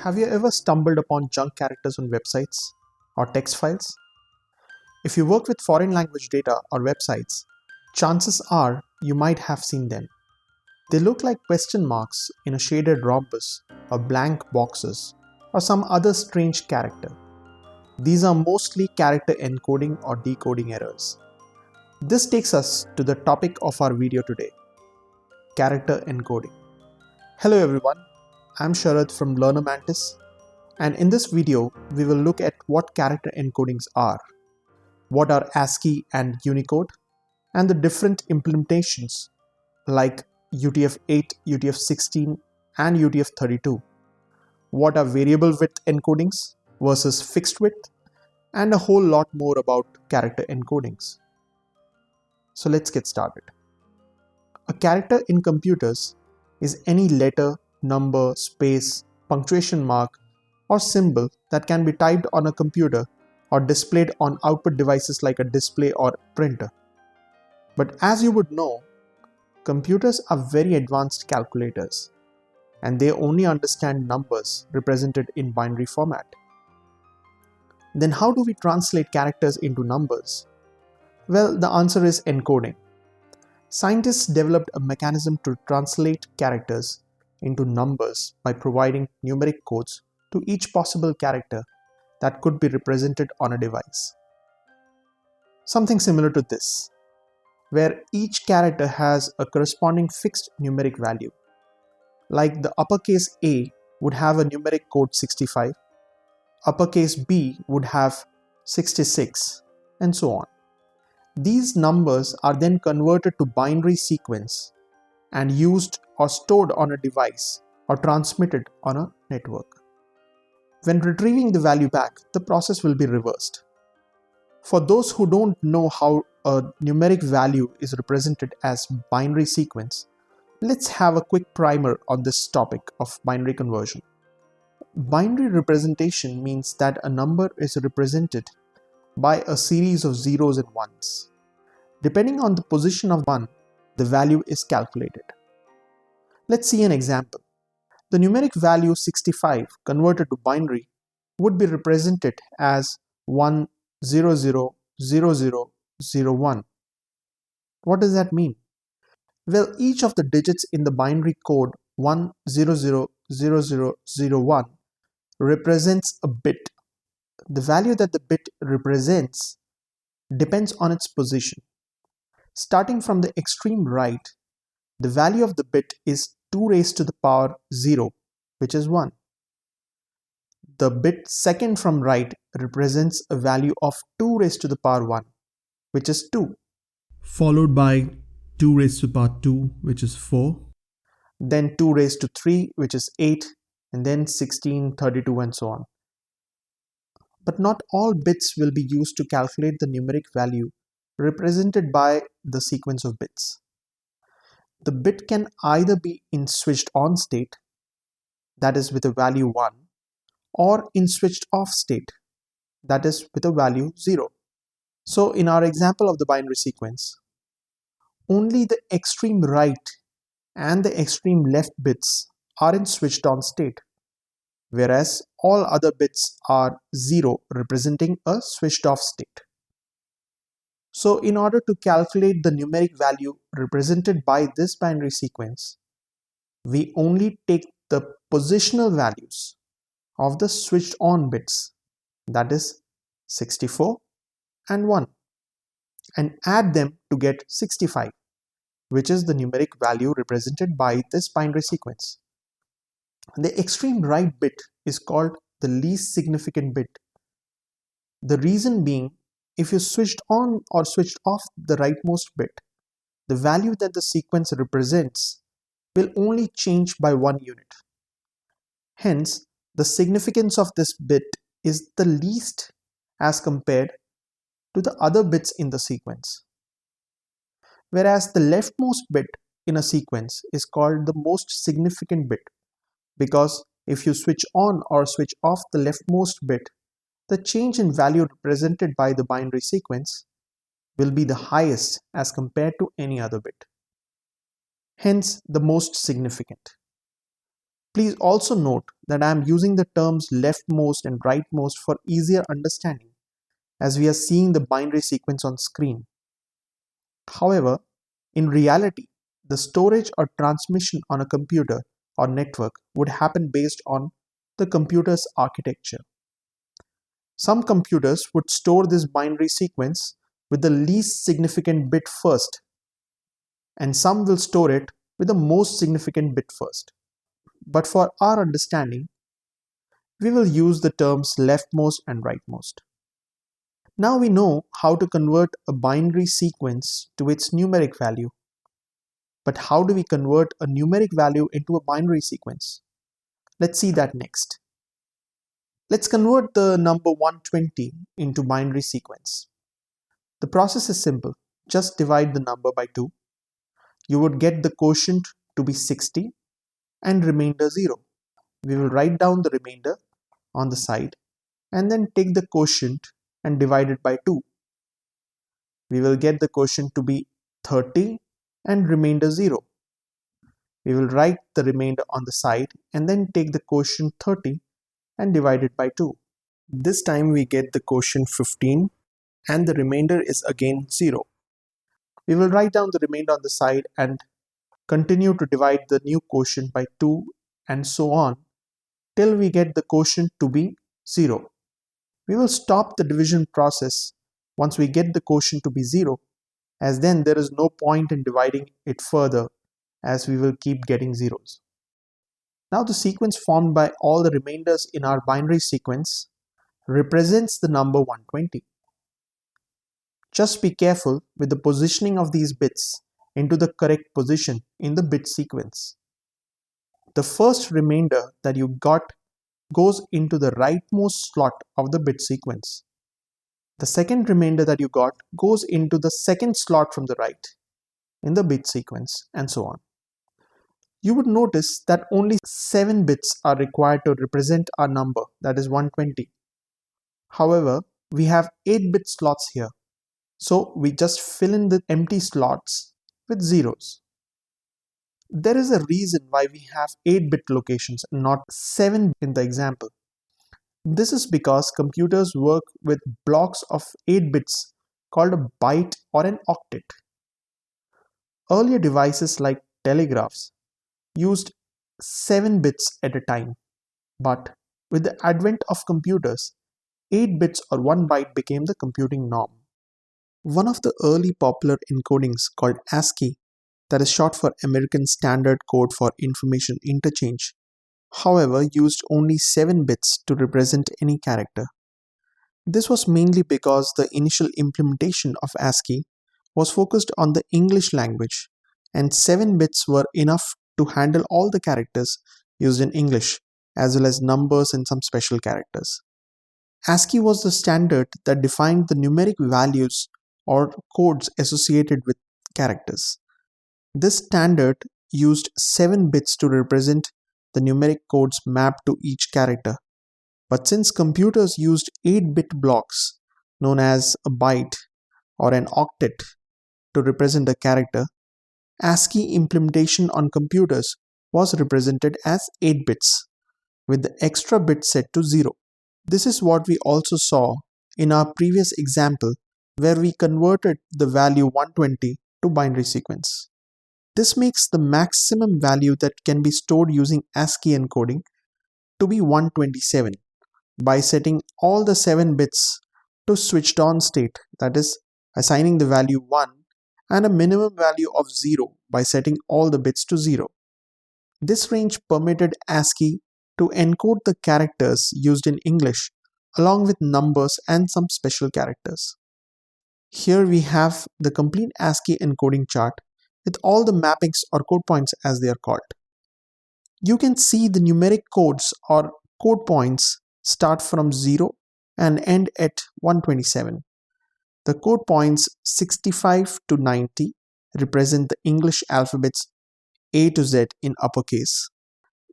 Have you ever stumbled upon junk characters on websites or text files? If you work with foreign language data or websites, chances are you might have seen them. They look like question marks in a shaded rhombus or blank boxes or some other strange character. These are mostly character encoding or decoding errors. This takes us to the topic of our video today: character encoding. Hello everyone, I'm Sharad from Learner Mantis, and in this video we will look at what character encodings are, what are ASCII and Unicode, and the different implementations like UTF-8, UTF-16 and UTF-32, what are variable width encodings versus fixed width, and a whole lot more about character encodings. So let's get started. A character in computers is any letter, number, space, punctuation mark, or symbol that can be typed on a computer or displayed on output devices like a display or printer. But as you would know, computers are very advanced calculators, and they only understand numbers represented in binary format. Then how do we translate characters into numbers? Well, the answer is encoding. Scientists developed a mechanism to translate characters into numbers by providing numeric codes to each possible character that could be represented on a device. Something similar to this, where each character has a corresponding fixed numeric value. Like the uppercase A would have a numeric code 65, uppercase B would have 66, and so on. These numbers are then converted to binary sequence and used or stored on a device or transmitted on a network. When retrieving the value back, the process will be reversed. For those who don't know how a numeric value is represented as binary sequence, let's have a quick primer on this topic of binary conversion. Binary representation means that a number is represented by a series of zeros and ones. Depending on the position of one, the value is calculated. Let's see an example. The numeric value 65 converted to binary would be represented as 1000001. What does that mean? Well, each of the digits in the binary code 1000001 represents a bit. The value that the bit represents depends on its position. Starting from the extreme right, the value of the bit is 2 raised to the power 0, which is 1. The bit second from right represents a value of 2 raised to the power 1, which is 2. Followed by 2 raised to the power 2, which is 4. Then 2 raised to 3, which is 8, and then 16, 32, and so on. But not all bits will be used to calculate the numeric value represented by the sequence of bits. The bit can either be in switched on state, that is with a value 1, or in switched off state, that is with a value 0. So in our example of the binary sequence, only the extreme right and the extreme left bits are in switched on state, whereas all other bits are 0, representing a switched off state. So in order to calculate the numeric value represented by this binary sequence, we only take the positional values of the switched on bits, that is 64 and 1, and add them to get 65, which is the numeric value represented by this binary sequence. The extreme right bit is called the least significant bit. The reason being, if you switched on or switched off the rightmost bit, the value that the sequence represents will only change by 1 unit. Hence, the significance of this bit is the least as compared to the other bits in the sequence. Whereas the leftmost bit in a sequence is called the most significant bit, because if you switch on or switch off the leftmost bit, the change in value represented by the binary sequence will be the highest as compared to any other bit. Hence, the most significant. Please also note that I am using the terms leftmost and rightmost for easier understanding, as we are seeing the binary sequence on screen. However, in reality, the storage or transmission on a computer or network would happen based on the computer's architecture. Some computers would store this binary sequence with the least significant bit first, and some will store it with the most significant bit first. But for our understanding, we will use the terms leftmost and rightmost. Now we know how to convert a binary sequence to its numeric value. But how do we convert a numeric value into a binary sequence? Let's see that next. Let's convert the number 120 into binary sequence. The process is simple. Just divide the number by 2. You would get the quotient to be 60 and remainder 0. We will write down the remainder on the side and then take the quotient and divide it by 2. We will get the quotient to be 30 and remainder 0. We will write the remainder on the side and then take the quotient 30 and divide it by 2. This time we get the quotient 15 and the remainder is again 0. We will write down the remainder on the side and continue to divide the new quotient by 2 and so on till we get the quotient to be 0. We will stop the division process once we get the quotient to be 0, as then there is no point in dividing it further, as we will keep getting zeros. Now the sequence formed by all the remainders in our binary sequence represents the number 120. Just be careful with the positioning of these bits into the correct position in the bit sequence. The first remainder that you got goes into the rightmost slot of the bit sequence. The second remainder that you got goes into the second slot from the right in the bit sequence, and so on. You would notice that only 7 bits are required to represent our number, that is 120. However, we have 8-bit slots here, so we just fill in the empty slots with zeros. There is a reason why we have 8-bit locations and not 7 in the example. This is because computers work with blocks of 8 bits called a byte or an octet. Earlier devices like telegraphs used 7 bits at a time, but with the advent of computers, 8 bits or 1 byte became the computing norm. One of the early popular encodings called ASCII, that is short for American Standard Code for Information Interchange, however, used only 7 bits to represent any character. This was mainly because the initial implementation of ASCII was focused on the English language, and 7 bits were enough to handle all the characters used in English, as well as numbers and some special characters. ASCII was the standard that defined the numeric values or codes associated with characters. This standard used 7 bits to represent the numeric codes mapped to each character. But since computers used 8-bit blocks known as a byte or an octet to represent a character, ASCII implementation on computers was represented as 8 bits, with the extra bit set to 0. This is what we also saw in our previous example, where we converted the value 120 to binary sequence. This makes the maximum value that can be stored using ASCII encoding to be 127 by setting all the 7 bits to switched on state, that is, assigning the value 1 and a minimum value of 0 by setting all the bits to 0. This range permitted ASCII to encode the characters used in English along with numbers and some special characters. Here we have the complete ASCII encoding chart with all the mappings or code points as they are called. You can see the numeric codes or code points start from 0 and end at 127. The code points 65 to 90 represent the English alphabets A to Z in uppercase,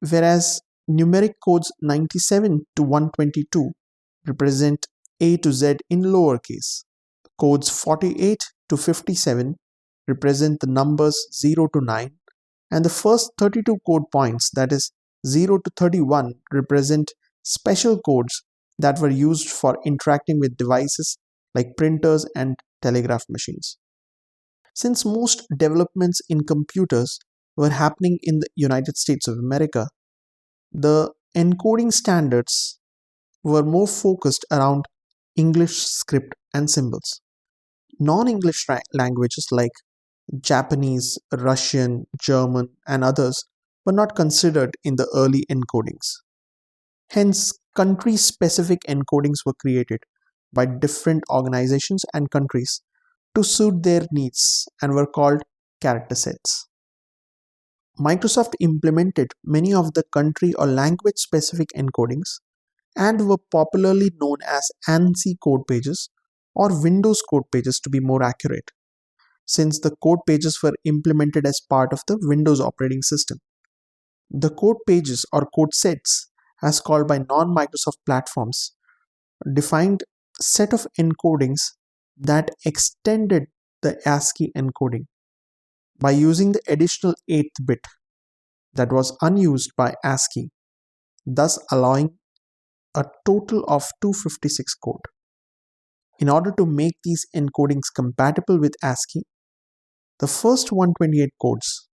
whereas numeric codes 97 to 122 represent A to Z in lowercase. Codes 48 to 57 represent the numbers 0 to 9, and the first 32 code points, that is 0 to 31 represent special codes that were used for interacting with devices like printers and telegraph machines. Since most developments in computers were happening in the United States of America, the encoding standards were more focused around English script and symbols. Non-English languages like Japanese, Russian, German, and others were not considered in the early encodings. Hence, country-specific encodings were created by different organizations and countries to suit their needs and were called character sets. Microsoft implemented many of the country or language-specific encodings and were popularly known as ANSI code pages or Windows code pages to be more accurate, since the code pages were implemented as part of the Windows operating system. The code pages or code sets, as called by non-Microsoft platforms, defined a set of encodings that extended the ASCII encoding by using the additional 8th bit that was unused by ASCII, thus allowing a total of 256 code. In order to make these encodings compatible with ASCII, the first 128 codes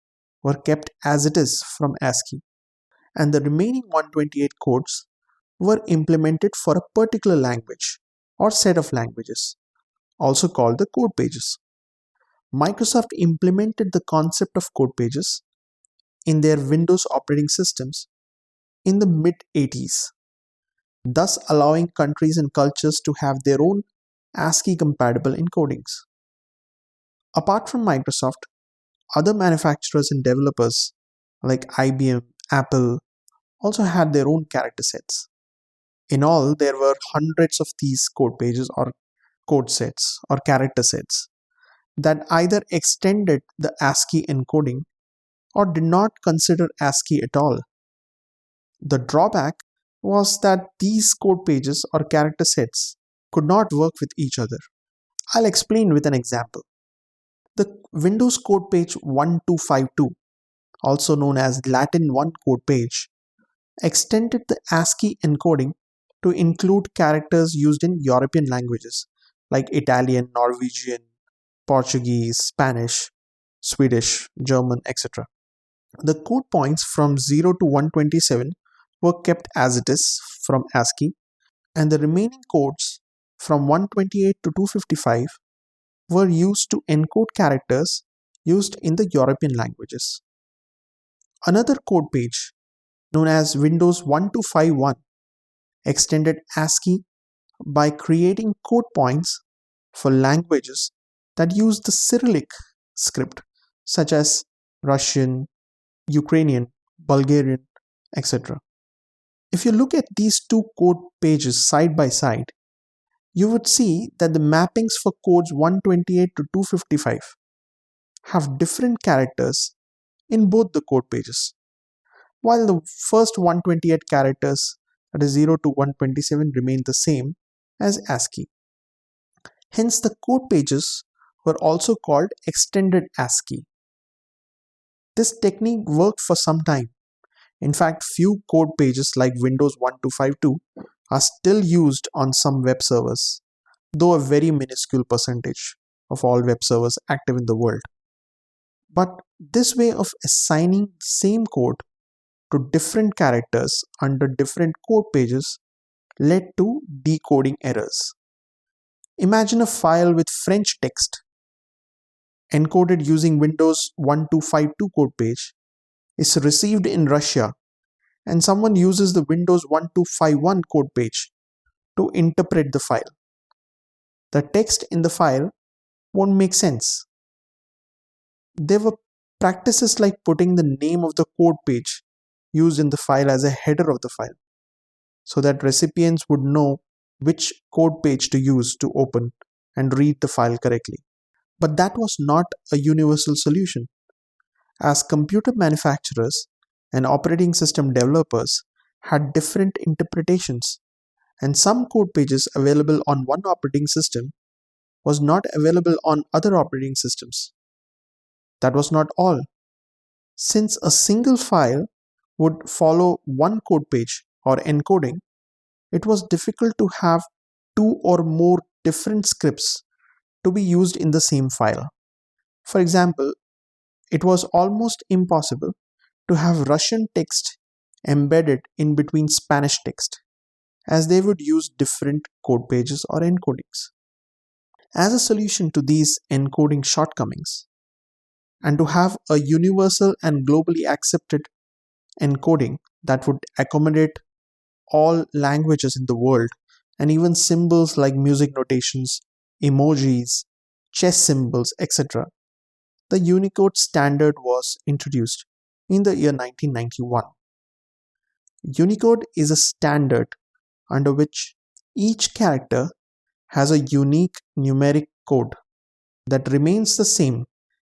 were kept as it is from ASCII, and the remaining 128 codes were implemented for a particular language or set of languages, also called the code pages. Microsoft implemented the concept of code pages in their Windows operating systems in the mid-80s, thus allowing countries and cultures to have their own ASCII-compatible encodings. Apart from Microsoft, other manufacturers and developers like IBM, Apple also had their own character sets. In all, there were hundreds of these code pages or code sets or character sets that either extended the ASCII encoding or did not consider ASCII at all. The drawback was that these code pages or character sets could not work with each other. I'll explain with an example. The Windows code page 1252, also known as Latin 1 code page, extended the ASCII encoding to include characters used in European languages like Italian, Norwegian, Portuguese, Spanish, Swedish, German, etc. The code points from 0 to 127 were kept as it is from ASCII, and the remaining codes from 128 to 255 were used to encode characters used in the European languages. Another code page, known as Windows 1251, extended ASCII by creating code points for languages that use the Cyrillic script, such as Russian, Ukrainian, Bulgarian, etc. If you look at these two code pages side by side, you would see that the mappings for codes 128 to 255 have different characters in both the code pages, while the first 128 characters, that is 0 to 127, remain the same as ASCII. Hence, the code pages were also called extended ASCII. This technique worked for some time. In fact, few code pages like Windows 1252 are still used on some web servers, though a very minuscule percentage of all web servers active in the world. But this way of assigning the same code to different characters under different code pages led to decoding errors. Imagine a file with French text encoded using Windows 1252 code page is received in Russia, and someone uses the Windows 1251 code page to interpret the file. The text in the file won't make sense. There were practices like putting the name of the code page used in the file as a header of the file, so that recipients would know which code page to use to open and read the file correctly. But that was not a universal solution, as computer manufacturers and operating system developers had different interpretations, and some code pages available on one operating system was not available on other operating systems. That was not all. Since a single file would follow one code page or encoding, it was difficult to have two or more different scripts to be used in the same file. For example, it was almost impossible to have Russian text embedded in between Spanish text, as they would use different code pages or encodings. As a solution to these encoding shortcomings, and to have a universal and globally accepted encoding that would accommodate all languages in the world, and even symbols like music notations, emojis, chess symbols, etc., the Unicode standard was introduced in the year 1991. Unicode is a standard under which each character has a unique numeric code that remains the same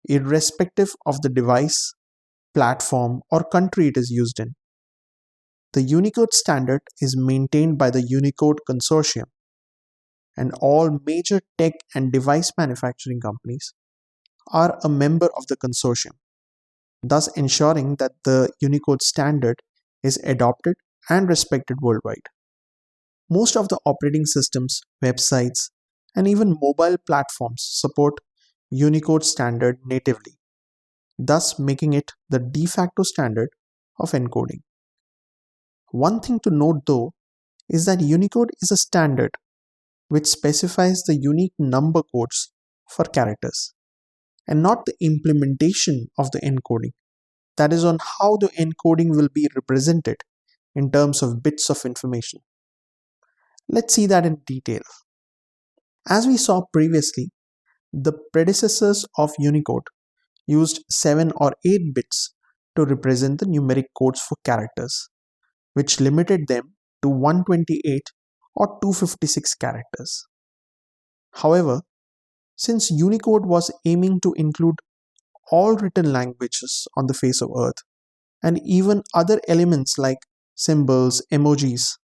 irrespective of the device, platform, or country it is used in. The Unicode standard is maintained by the Unicode Consortium, and all major tech and device manufacturing companies are a member of the consortium, thus ensuring that the Unicode standard is adopted and respected worldwide. Most of the operating systems, websites, and even mobile platforms support Unicode standard natively, thus making it the de facto standard of encoding. One thing to note though is that Unicode is a standard which specifies the unique number codes for characters, and not the implementation of the encoding, that is, on how the encoding will be represented in terms of bits of information. Let's see that in detail. As we saw previously, the predecessors of Unicode used 7 or 8 bits to represent the numeric codes for characters, which limited them to 128 or 256 characters. However, since Unicode was aiming to include all written languages on the face of Earth, and even other elements like symbols, emojis,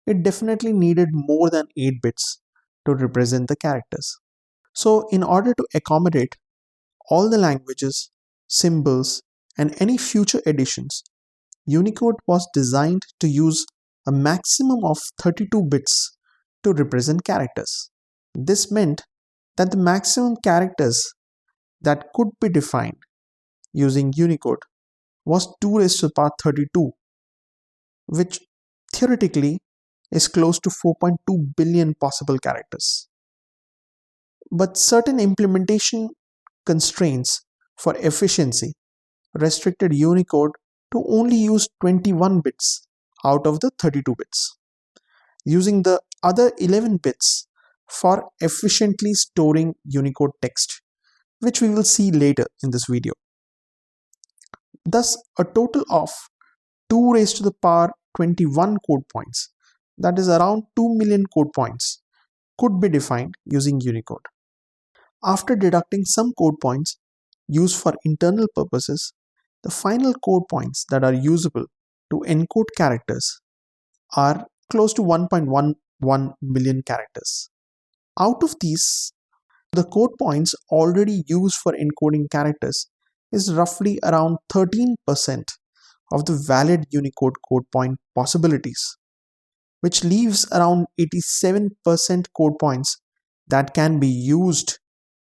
it definitely needed more than 8 bits to represent the characters. So, in order to accommodate all the languages, symbols, and any future additions, Unicode was designed to use a maximum of 32 bits to represent characters. This meant that the maximum characters that could be defined using Unicode was 2 raised to the power 32, which theoretically is close to 4.2 billion possible characters. But certain implementation constraints for efficiency restricted Unicode to only use 21 bits out of the 32 bits, using the other 11 bits for efficiently storing Unicode text, which we will see later in this video. Thus, a total of 2 raised to the power 21 code points, that is around 2 million code points, could be defined using Unicode. After deducting some code points used for internal purposes, the final code points that are usable to encode characters are close to 1.11 million characters. Out of these, the code points already used for encoding characters is roughly around 13% of the valid Unicode code point possibilities, which leaves around 87% code points that can be used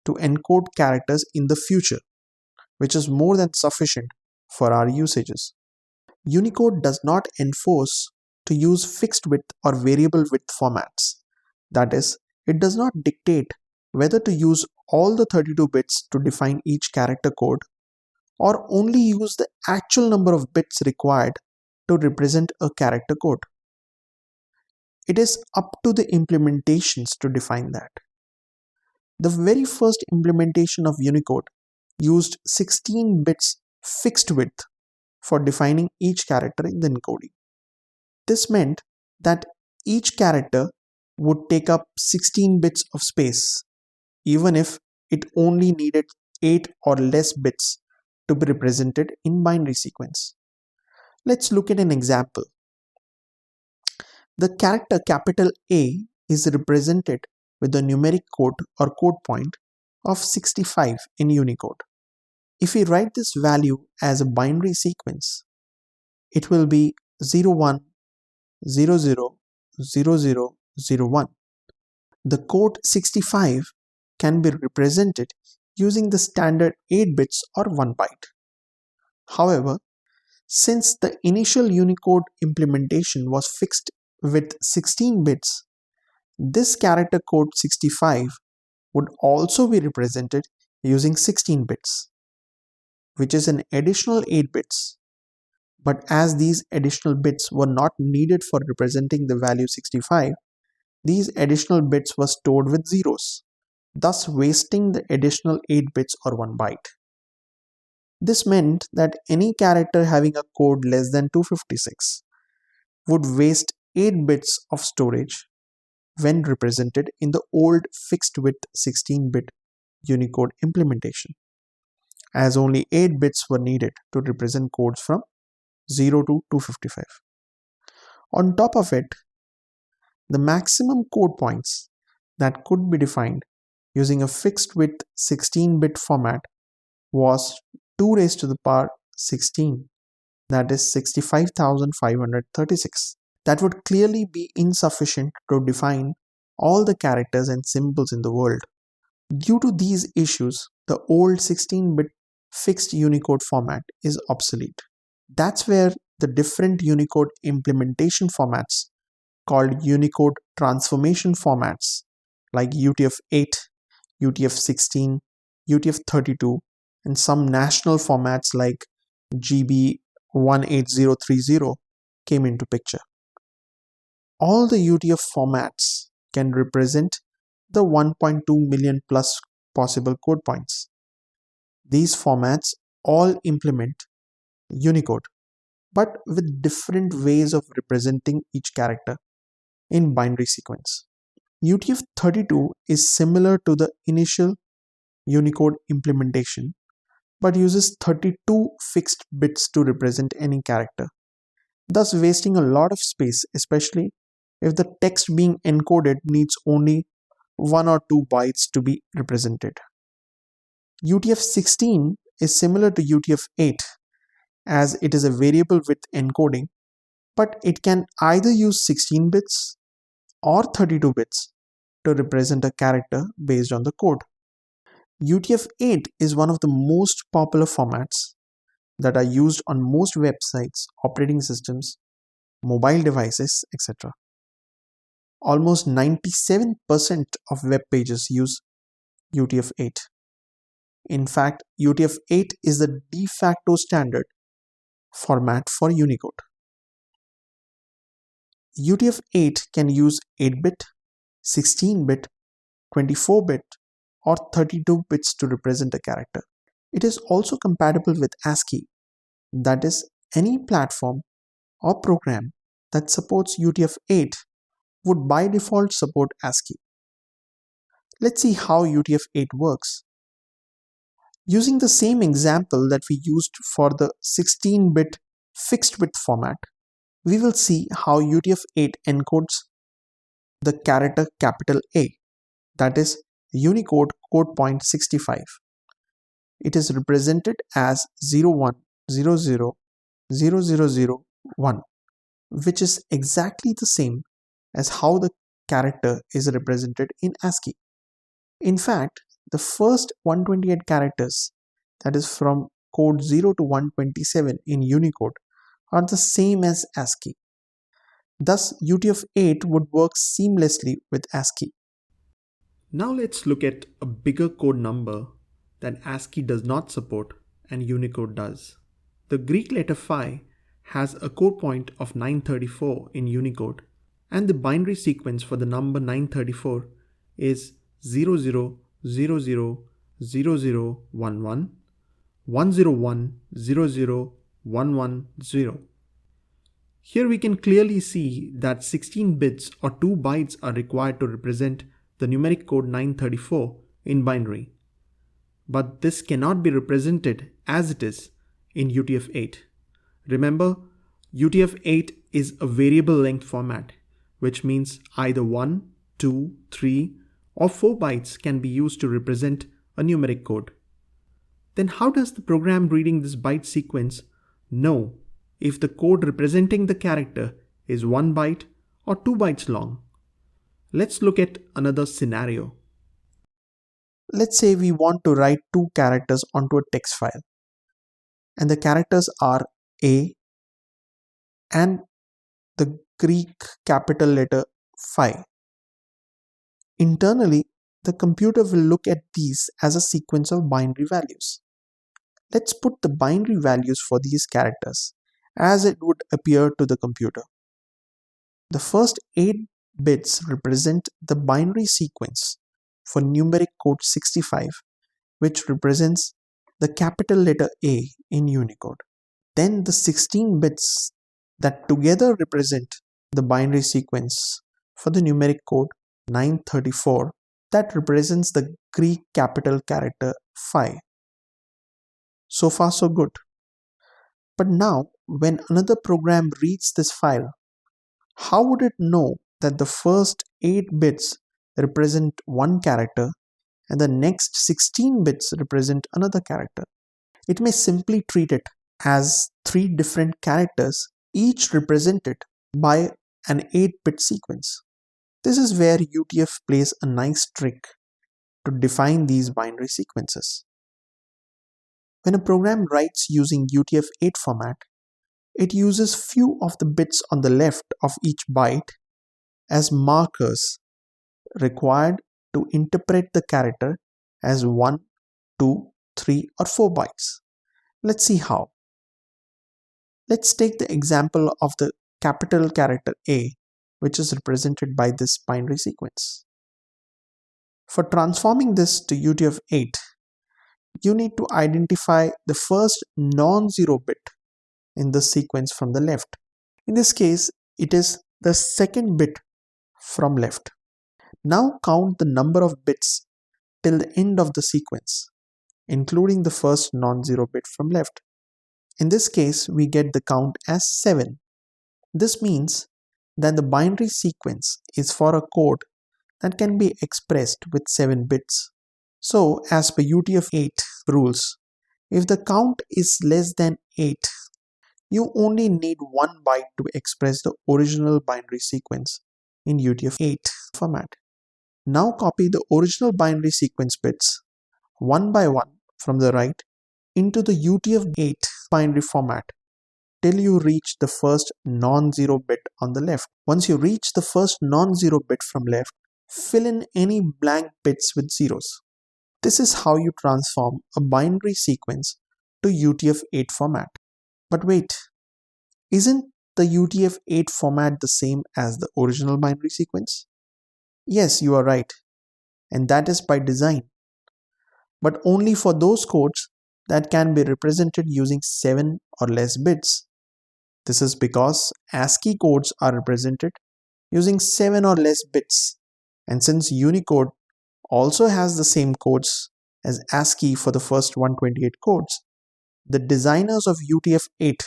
to encode characters in the future, which is more than sufficient for our usages. Unicode does not enforce to use fixed width or variable width formats. That is, it does not dictate whether to use all the 32 bits to define each character code, or only use the actual number of bits required to represent a character code. It is up to the implementations to define that. The very first implementation of Unicode used 16 bits fixed width for defining each character in the encoding. This meant that each character would take up 16 bits of space, even if it only needed 8 or less bits to be represented in binary sequence. Let's look at an example. The character capital A is represented with the numeric code or code point of 65 in Unicode. If we write this value as a binary sequence, it will be 01000001. The code 65 can be represented using the standard 8 bits or 1 byte. However, since the initial Unicode implementation was fixed with 16 bits, this character code 65 would also be represented using 16 bits, which is an additional 8 bits. But as these additional bits were not needed for representing the value 65, these additional bits were stored with zeros, thus wasting the additional 8 bits or 1 byte. This meant that any character having a code less than 256 would waste 8 bits of storage when represented in the old fixed width 16-bit Unicode implementation, as only 8 bits were needed to represent codes from 0 to 255. On top of it, the maximum code points that could be defined using a fixed width 16-bit format was 2 raised to the power 16, that is 65,536. That would clearly be insufficient to define all the characters and symbols in the world. Due to these issues, the old 16-bit fixed Unicode format is obsolete. That's where the different Unicode implementation formats called Unicode transformation formats like UTF-8, UTF-16, UTF-32, and some national formats like GB 18030 came into picture. All the UTF formats can represent the 1.2 million plus possible code points. These formats all implement Unicode, but with different ways of representing each character in binary sequence. UTF-32 is similar to the initial Unicode implementation, but uses 32 fixed bits to represent any character, thus wasting a lot of space, especially if the text being encoded needs only 1 or 2 bytes to be represented. UTF-16 is similar to UTF-8 as it is a variable with encoding, but it can either use 16 bits or 32 bits to represent a character based on the code. UTF-8 is one of the most popular formats that are used on most websites, operating systems, mobile devices, etc. Almost 97% of web pages use UTF-8. In fact, UTF-8 is the de facto standard format for Unicode. UTF-8 can use 8-bit, 16-bit, 24-bit, or 32 bits to represent a character. It is also compatible with ASCII, that is, any platform or program that supports UTF-8 would by default support ASCII. Let's see how UTF-8 works. Using the same example that we used for the 16-bit fixed width format, we will see how UTF-8 encodes the character capital A, that is Unicode code point 65. It is represented as 01000001, which is exactly the same as how the character is represented in ASCII. In fact, the first 128 characters, that is from code 0 to 127 in Unicode, are the same as ASCII. Thus, UTF-8 would work seamlessly with ASCII. Now let's look at a bigger code number that ASCII does not support and Unicode does. The Greek letter phi has a code point of 934 in Unicode, and the binary sequence for the number 934 is 00000011, 101001110. Here we can clearly see that 16 bits or 2 bytes are required to represent the numeric code 934 in binary. But this cannot be represented as it is in UTF-8. Remember, UTF-8 is a variable length format, which means either 1, 2, 3, or 4 bytes can be used to represent a numeric code. Then how does the program reading this byte sequence know if the code representing the character is 1 byte or 2 bytes long. Let's look at another scenario. Let's say we want to write two characters onto a text file, and the characters are A and the Greek capital letter phi. Internally, the computer will look at these as a sequence of binary values. Let's put the binary values for these characters as it would appear to the computer. The first 8 bits represent the binary sequence for numeric code 65, which represents the capital letter A in Unicode. Then the 16 bits that together represent the binary sequence for the numeric code 934 that represents the Greek capital character phi. So far so good. But now when another program reads this file, how would it know that the first 8 bits represent one character and the next 16 bits represent another character? It may simply treat it as 3 different characters, each represented by an 8-bit sequence. This is where UTF plays a nice trick to define these binary sequences. When a program writes using UTF-8 format, it uses few of the bits on the left of each byte as markers required to interpret the character as 1, 2, 3 or 4 bytes. Let's see how. Let's take the example of the capital character A, which is represented by this binary sequence. For transforming this to UTF-8, you need to identify the first non-zero bit in the sequence from the left. In this case, it is the second bit from left. Now count the number of bits till the end of the sequence, including the first non-zero bit from left. In this case, we get the count as 7. This means that the binary sequence is for a code that can be expressed with 7 bits. So, as per UTF-8 rules, if the count is less than 8, you only need 1 byte to express the original binary sequence in UTF-8 format. Now copy the original binary sequence bits one by one from the right into the UTF-8 binary format till you reach the first non-zero bit on the left. Once you reach the first non-zero bit from left, fill in any blank bits with zeros. This is how you transform a binary sequence to UTF-8 format. But wait, isn't the UTF-8 format the same as the original binary sequence? Yes, you are right, and that is by design, but only for those codes that can be represented using 7 or less bits. This is because ASCII codes are represented using 7 or less bits, and since Unicode also has the same codes as ASCII for the first 128 codes, the designers of UTF-8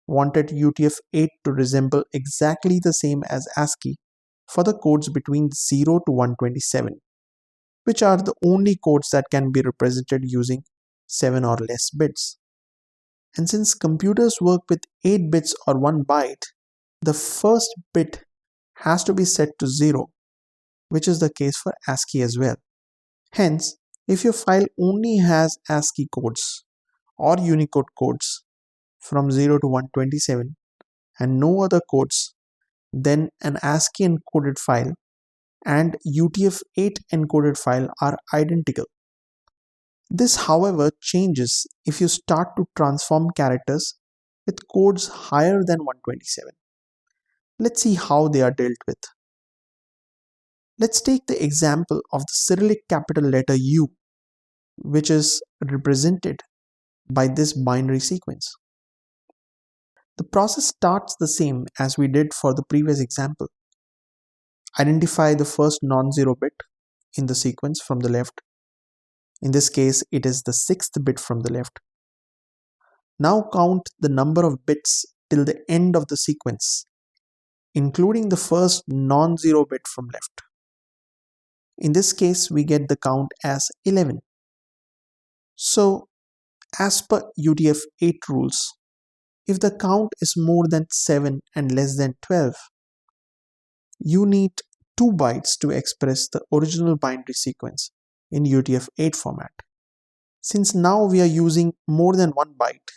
wanted UTF-8 to resemble exactly the same as ASCII for the codes between 0 to 127, which are the only codes that can be represented using 7 or less bits. And since computers work with 8 bits or 1 byte, the first bit has to be set to 0, which is the case for ASCII as well. Hence, if your file only has ASCII codes or Unicode codes from 0 to 127 and no other codes, then an ASCII encoded file and UTF-8 encoded file are identical. This, however, changes if you start to transform characters with codes higher than 127. Let's see how they are dealt with. Let's take the example of the Cyrillic capital letter U, which is represented by this binary sequence. The process starts the same as we did for the previous example. Identify the first non-zero bit in the sequence from the left. In this case, it is the 6th bit from the left. Now count the number of bits till the end of the sequence, including the first non-zero bit from left. In this case, we get the count as 11. So, as per UTF-8 rules, If the count is more than 7 and less than 12, you need 2 bytes to express the original binary sequence in UTF-8 format. Since now we are using more than 1 byte,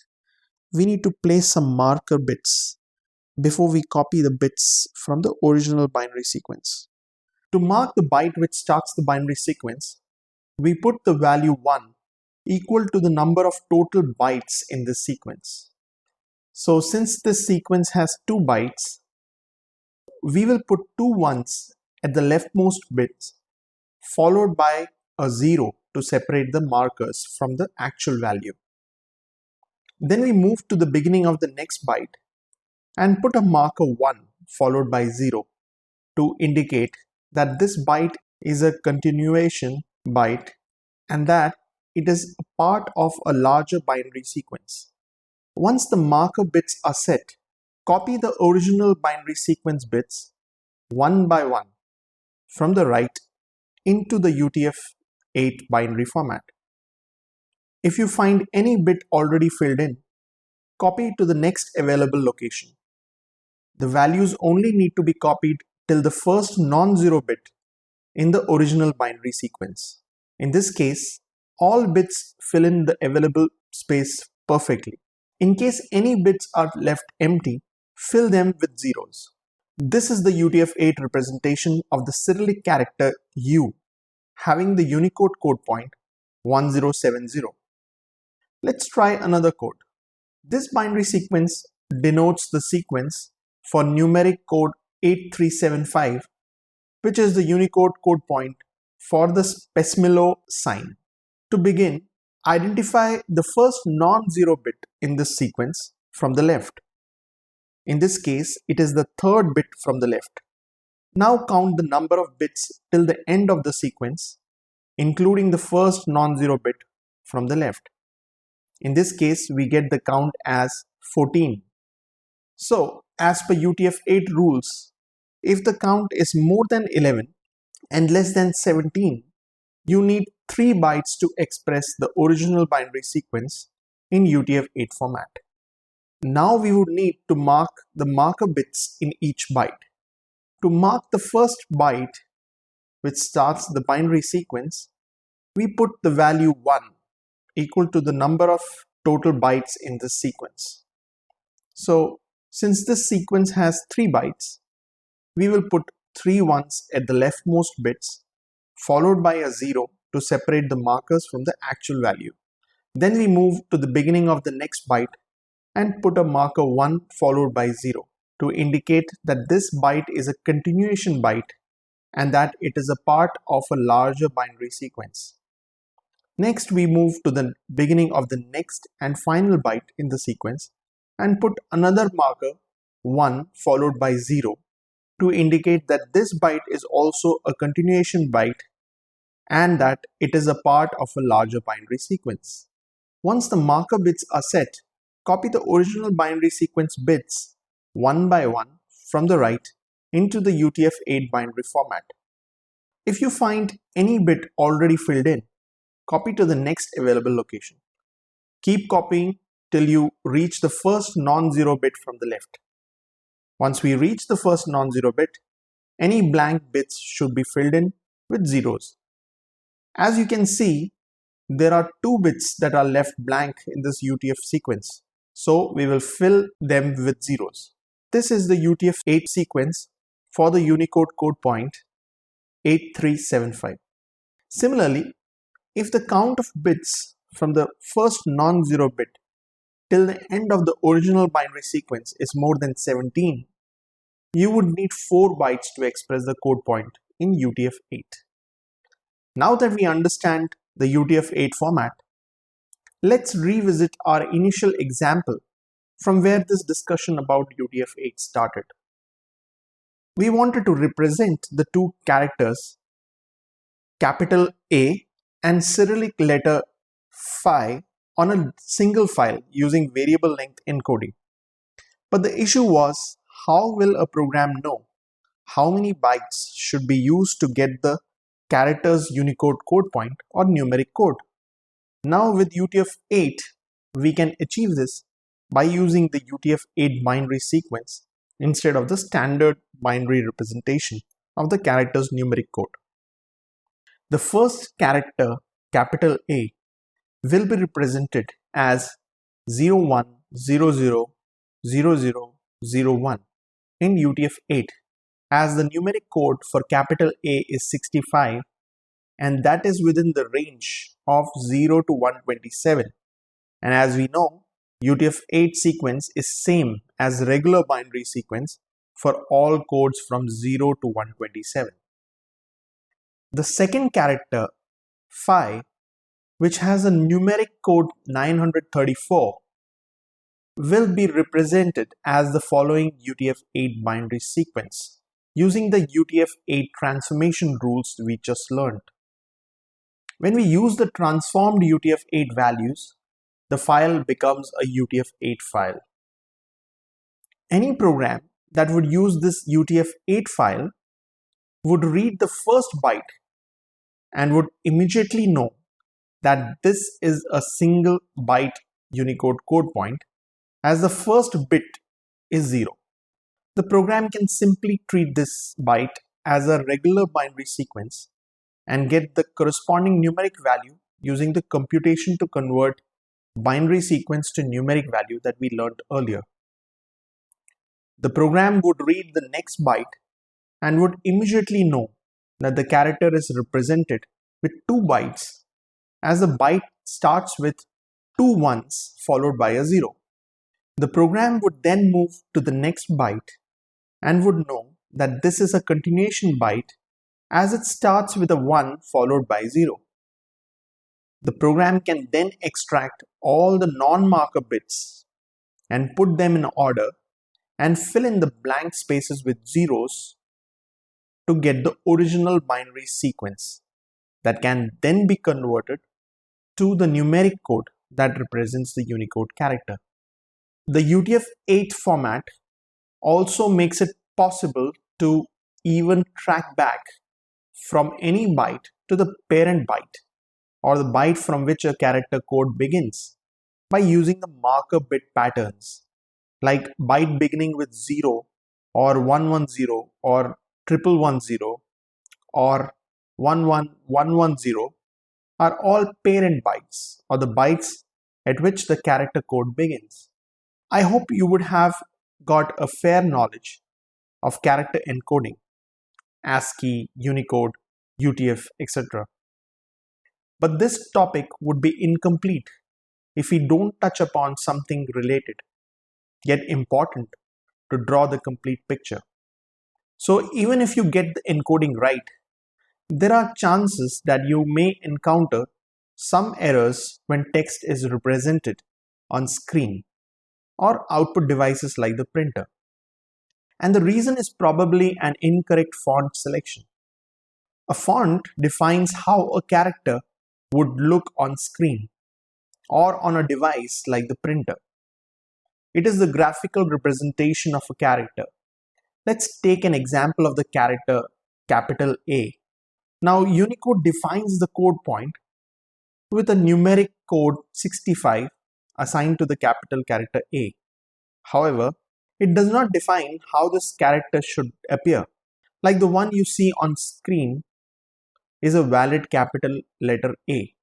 we need to place some marker bits before we copy the bits from the original binary sequence. To mark the byte which starts the binary sequence, we put the value 1 equal to the number of total bytes in this sequence. So since this sequence has 2 bytes, we will put 2 ones at the leftmost bits followed by a 0 to separate the markers from the actual value. Then we move to the beginning of the next byte and put a marker 1 followed by 0 to indicate that this byte is a continuation byte and that it is a part of a larger binary sequence. Once the marker bits are set, copy the original binary sequence bits one by one from the right into the UTF-8 binary format. If you find any bit already filled in, copy it to the next available location. The values only need to be copied till the first non-zero bit in the original binary sequence. In this case, all bits fill in the available space perfectly. In case any bits are left empty, fill them with zeros. This is the UTF-8 representation of the Cyrillic character U having the Unicode code point 1070. Let's try another code. This binary sequence denotes the sequence for numeric code 8375, which is the Unicode code point for the Spesmilo sign. To begin, identify the first non-zero bit in this sequence from the left. In this case, it is the third bit from the left. Now count the number of bits till the end of the sequence, including the first non-zero bit from the left. In this case, we get the count as 14. So, as per UTF-8 rules, if the count is more than 11 and less than 17, you need 3 bytes to express the original binary sequence in UTF-8 format. Now we would need to mark the marker bits in each byte. To mark the first byte, which starts the binary sequence, we put the value 1 equal to the number of total bytes in this sequence. So, since this sequence has 3 bytes, we will put 3 ones at the leftmost bits followed by a 0 to separate the markers from the actual value. Then we move to the beginning of the next byte and put a marker 1 followed by 0 to indicate that this byte is a continuation byte and that it is a part of a larger binary sequence. Next, we move to the beginning of the next and final byte in the sequence and put another marker 1 followed by 0 to indicate that this byte is also a continuation byte and that it is a part of a larger binary sequence. Once the marker bits are set, copy the original binary sequence bits one by one from the right into the UTF-8 binary format. If you find any bit already filled in, copy to the next available location. Keep copying till you reach the first non-zero bit from the left. Once we reach the first non-zero bit, any blank bits should be filled in with zeros. As you can see, there are 2 bits that are left blank in this UTF sequence, so we will fill them with zeros. This is the UTF-8 sequence for the Unicode code point 8375. Similarly, if the count of bits from the first non-zero bit till the end of the original binary sequence is more than 17, you would need 4 bytes to express the code point in UTF-8. Now that we understand the UTF-8 format, let's revisit our initial example from where this discussion about UTF-8 started. We wanted to represent the 2 characters, capital A and Cyrillic letter phi, on a single file using variable length encoding. But the issue was, how will a program know how many bytes should be used to get the character's Unicode code point or numeric code? Now with UTF-8, we can achieve this by using the UTF-8 binary sequence instead of the standard binary representation of the character's numeric code. The first character, capital A, will be represented as 01000001 in UTF-8, as the numeric code for capital A is 65, and that is within the range of 0 to 127. And as we know, UTF-8 sequence is same as regular binary sequence for all codes from 0 to 127. The second character, phi, which has a numeric code 934, will be represented as the following UTF-8 binary sequence using the UTF-8 transformation rules we just learned. When we use the transformed UTF-8 values, the file becomes a UTF-8 file. Any program that would use this UTF-8 file would read the first byte and would immediately know that this is a single byte Unicode code point, as the first bit is 0. The program can simply treat this byte as a regular binary sequence and get the corresponding numeric value using the computation to convert binary sequence to numeric value that we learned earlier. The program would read the next byte and would immediately know that the character is represented with 2 bytes, as the byte starts with 2 ones followed by a 0. The program would then move to the next byte and would know that this is a continuation byte, as it starts with a 1 followed by 0. The program can then extract all the non-marker bits and put them in order and fill in the blank spaces with zeros to get the original binary sequence that can then be converted to the numeric code that represents the Unicode character. The UTF-8 format also makes it possible to even track back from any byte to the parent byte, or the byte from which a character code begins, by using the marker bit patterns like byte beginning with 0 or 110 or 1110 or 11110 are all parent bytes, or the bytes at which the character code begins. I hope you would have got a fair knowledge of character encoding, ASCII, Unicode, UTF, etc. But this topic would be incomplete if we don't touch upon something related, yet important, to draw the complete picture. So even if you get the encoding right, there are chances that you may encounter some errors when text is represented on screen or output devices like the printer. And the reason is probably an incorrect font selection. A font defines how a character would look on screen or on a device like the printer. It is the graphical representation of a character. Let's take an example of the character capital A. Now Unicode defines the code point with a numeric code 65 assigned to the capital character A. However, it does not define how this character should appear. Like the one you see on screen is a valid capital letter A,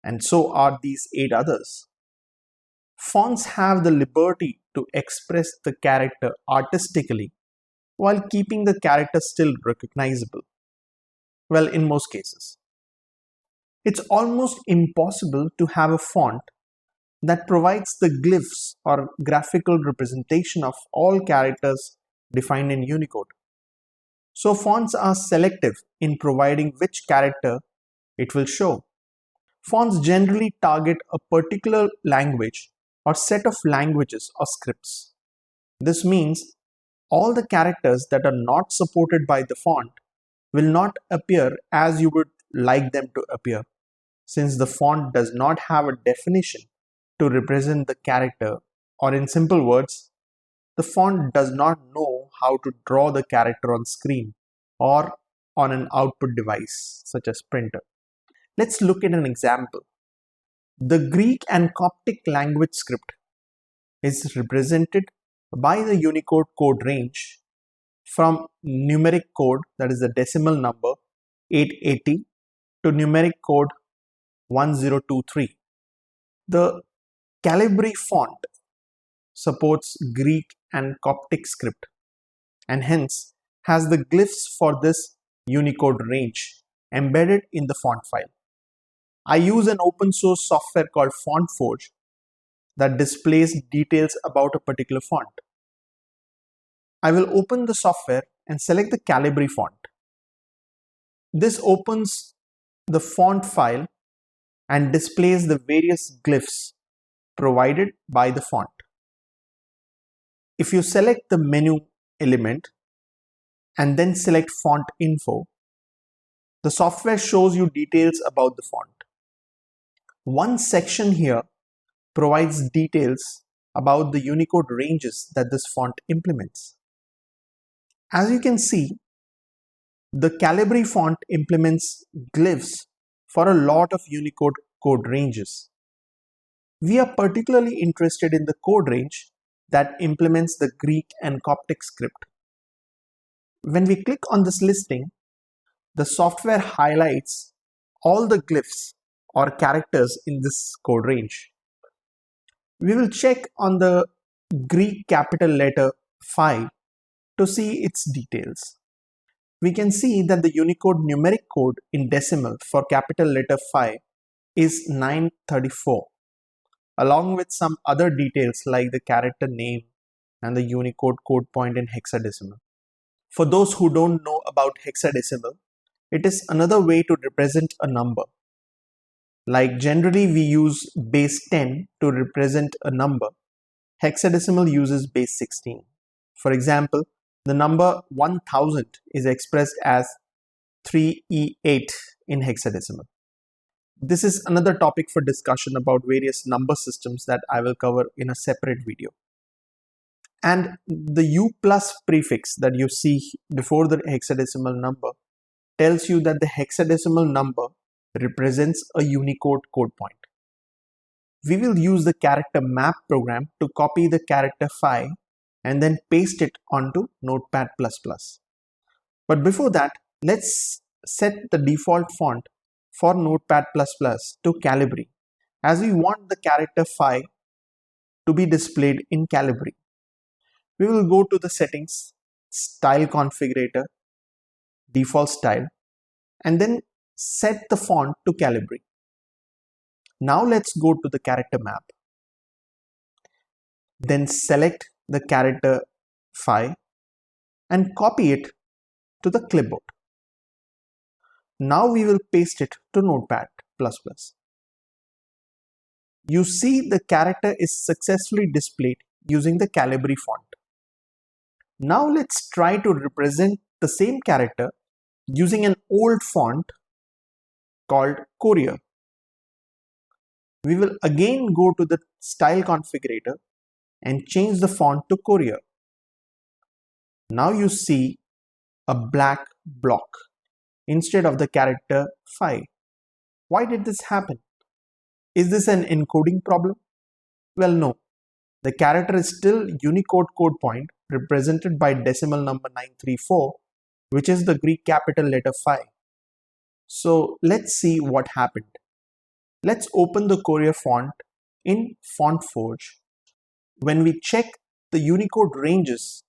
and so are these 8 others. Fonts have the liberty to express the character artistically while keeping the character still recognizable. Well, in most cases. It's almost impossible to have a font that provides the glyphs or graphical representation of all characters defined in Unicode. So fonts are selective in providing which character it will show. Fonts generally target a particular language or set of languages or scripts. This means all the characters that are not supported by the font will not appear as you would like them to appear, since the font does not have a definition to represent the character, or in simple words, the font does not know how to draw the character on screen or on an output device such as printer. Let's look at an example. The Greek and Coptic language script is represented by the Unicode code range from numeric code, that is the decimal number 880, to numeric code 1023. The Calibri font supports Greek and Coptic script and hence has the glyphs for this Unicode range embedded in the font file. I use an open source software called FontForge that displays details about a particular font. I will open the software and select the Calibri font. This opens the font file and displays the various glyphs provided by the font. If you select the menu element and then select font info, the software shows you details about the font. One section here provides details about the Unicode ranges that this font implements. As you can see, the Calibri font implements glyphs for a lot of Unicode code ranges. We are particularly interested in the code range that implements the Greek and Coptic script. When we click on this listing, the software highlights all the glyphs or characters in this code range. We will check on the Greek capital letter phi to see its details. We can see that the Unicode numeric code in decimal for capital letter phi is 934, along with some other details like the character name and the Unicode code point in hexadecimal. For those who don't know about hexadecimal, it is another way to represent a number. Like generally we use base 10 to represent a number, hexadecimal uses base 16. For example, the number 1000 is expressed as 3E8 in hexadecimal. This is another topic for discussion about various number systems that I will cover in a separate video. And the U plus prefix that you see before the hexadecimal number tells you that the hexadecimal number represents a Unicode code point. We will use the character map program to copy the character phi and then paste it onto Notepad++. But before that, let's set the default font for Notepad++ to Calibri, as we want the character phi to be displayed in Calibri. We will go to the settings, style configurator, default style, and then set the font to Calibri. Now let's go to the character map. Then select the character phi and copy it to the clipboard. Now we will paste it to Notepad++. You see the character is successfully displayed using the Calibri font. Now let's try to represent the same character using an old font called Courier. We will again go to the style configurator and change the font to Courier. Now you see a black block instead of the character phi. Why did this happen? Is this an encoding problem? Well, no. The character is still Unicode code point represented by decimal number 934, which is the Greek capital letter phi. So let's see what happened. Let's open the Courier font in FontForge. When we check the Unicode ranges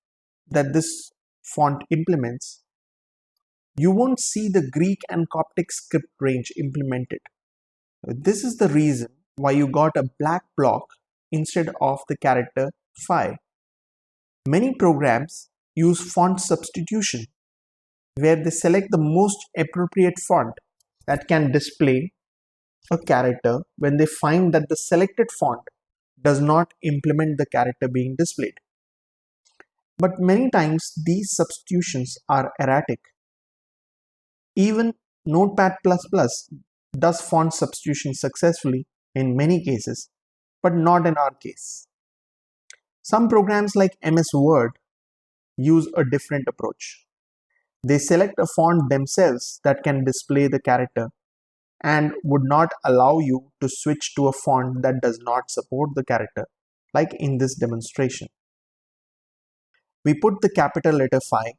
that this font implements, you won't see the Greek and Coptic script range implemented. This is the reason why you got a black block instead of the character phi. Many programs use font substitution, where they select the most appropriate font that can display a character when they find that the selected font does not implement the character being displayed. But many times these substitutions are erratic. Even Notepad++ does font substitution successfully in many cases, but not in our case. Some programs like MS Word use a different approach. They select a font themselves that can display the character and would not allow you to switch to a font that does not support the character, like in this demonstration. We put the capital letter phi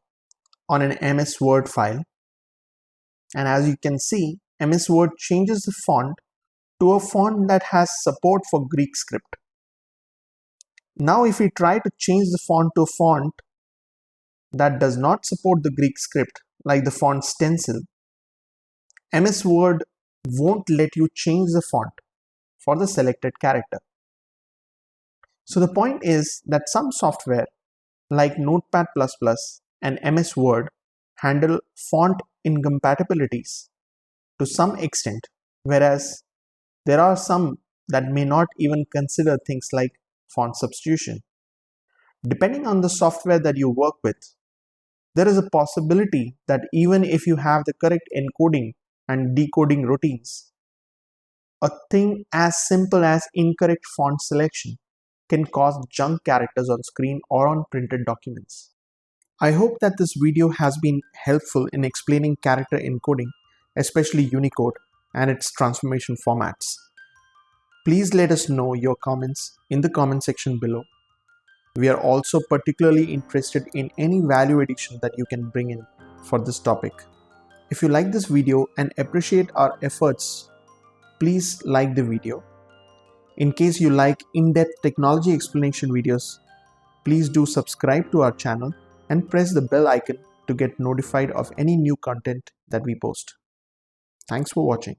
on an MS Word file, and as you can see, MS Word changes the font to a font that has support for Greek script. Now if we try to change the font to a font that does not support the Greek script, like the font Stencil, MS Word won't let you change the font for the selected character. So the point is that some software like Notepad++ and MS Word handle font incompatibilities to some extent, whereas there are some that may not even consider things like font substitution. Depending on the software that you work with, there is a possibility that even if you have the correct encoding and decoding routines, a thing as simple as incorrect font selection can cause junk characters on screen or on printed documents. I hope that this video has been helpful in explaining character encoding, especially Unicode and its transformation formats. Please let us know your comments in the comment section below. We are also particularly interested in any value addition that you can bring in for this topic. If you like this video and appreciate our efforts, please like the video. In case you like in-depth technology explanation videos, please do subscribe to our channel and press the bell icon to get notified of any new content that we post. Thanks for watching.